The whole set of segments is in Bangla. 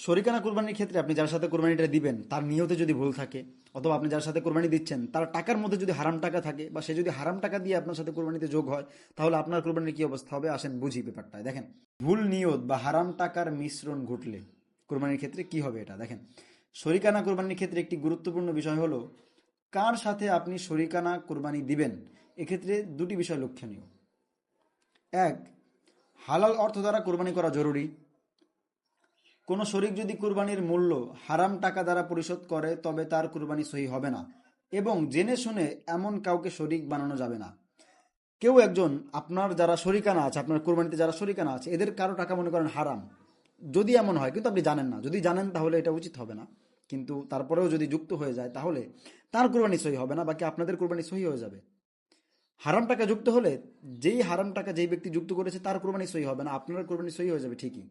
শরিকানা কুরবানির ক্ষেত্রে আপনি যার সাথে কুরবানিটা দিবেন তার নিয়তে যদি ভুল থাকে, অথবা আপনি যার সাথে কুরবানি দিচ্ছেন তার টাকার মধ্যে যদি হারাম টাকা থাকে, বা সে যদি হারাম টাকা দিয়ে আপনার সাথে কুরবানিতে যোগ হয়, তাহলে আপনার কুরবানির কি অবস্থা হবে আসেন বুঝি ব্যাপারটা। দেখেন, ভুল নিয়ত বা হারাম টাকার মিশ্রণ ঘটলে কুরবানির ক্ষেত্রে কি হবে এটা দেখেন। শরিকানা কুরবানির ক্ষেত্রে একটি গুরুত্বপূর্ণ বিষয় হলো কার সাথে আপনি শরিকানা কুরবানি দিবেন। এক্ষেত্রে দুটি বিষয় লক্ষণীয়। এক, হালাল অর্থ দ্বারা কুরবানি করা জরুরি। কোনো শরিক যদি কুরবানির মূল্য হারাম টাকা দ্বারা পরিশোধ করে তবে তার কুরবানি সহি হবে না, এবং জেনে শুনে এমন কাউকে শরিক বানানো যাবে না। কেউ একজন আপনার যারা শরিকানা আছে, আপনার কুরবানিতে যারা শরিকানা আছে, এদের কারো টাকা মনে করেন হারাম, যদি এমন হয়, কিন্তু আপনি জানেন না, যদি জানেন তাহলে এটা উচিত হবে না, কিন্তু তারপরেও যদি যুক্ত হয়ে যায় তাহলে তার কুরবানি সহি হবে না, বাকি আপনাদের কুরবানি সহি হয়ে যাবে। হারাম টাকা যুক্ত হলে যেই হারাম টাকা যেই ব্যক্তি যুক্ত করেছে তার কুরবানি সহি হবে না, আপনার কুরবানি সহি হয়ে যাবে ঠিকই।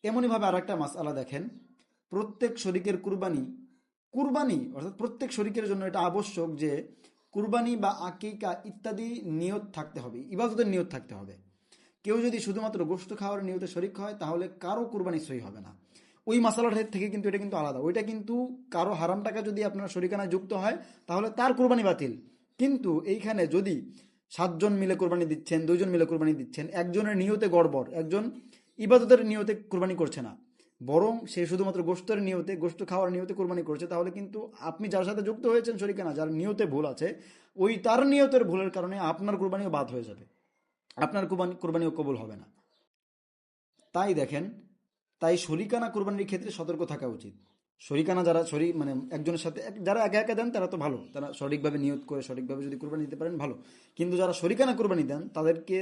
এমনইভাবে আর একটা মাসআলা দেখেন, প্রত্যেক শরিকের কুরবানি, কুরবানি অর্থাৎ প্রত্যেক শরিকের জন্য এটা আবশ্যক যে কুরবানি বা আকিকা ইত্যাদি নিয়ত থাকতে হবে, ইবাদতের নিয়ত থাকতে হবে। কেউ যদি শুধুমাত্র গোশত খাওয়ার নিয়তে শরিক হয় তাহলে কারো কুরবানি সহি হবে না। ওই মাসালাটা থেকে কিন্তু এটা কিন্তু আলাদা, ওইটা কিন্তু কারো হারাম টাকা যদি আপনার শরিকানায় যুক্ত হয় তাহলে তার কুরবানি বাতিল। কিন্তু এইখানে যদি 7 জন মিলে কোরবানি দিচ্ছেন, 2 জন মিলে কোরবানি দিচ্ছেন, একজনের নিয়তে গড়বড়, একজন ইবাদতের নিয়তে কোরবানি করছে না, বরং সে শুধুমাত্র গোশতের নিয়তে, গোশত খাওয়ার নিয়তে কোরবানি করছে, তাহলে কিন্তু আপনি যার সাথে যুক্ত হয়েছেন শরিকানা, যার নিয়তে ভুল আছে, ওই তার নিয়তের ভুলের কারণে আপনার কোরবানিও বাদ হয়ে যাবে, আপনার কোরবানিও কবুল হবে না। তাই দেখেন, তাই শরিকানা কুরবানির ক্ষেত্রে সতর্ক থাকা উচিত। শরিকানা যারা মানে একজনের সাথে যারা একা একা দেন তারা তো ভালো, তারা সঠিকভাবে নিয়ত করে সঠিকভাবে যদি কুরবানি দিতে পারেন ভালো, কিন্তু যারা শরিকানা কুরবানি দেন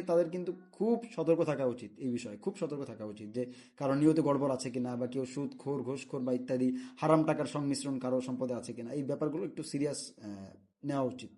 তাদের কিন্তু খুব সতর্ক থাকা উচিত, এই বিষয়ে খুব সতর্ক থাকা উচিত যে কারো নিয়তে গড়বড় আছে কিনা, বা কেউ সুদখোর, ঘুষখোর বা ইত্যাদি হারাম টাকার সংমিশ্রণ কারো সম্পদে আছে কিনা, এই ব্যাপারগুলো একটু সিরিয়াস নেওয়া উচিত।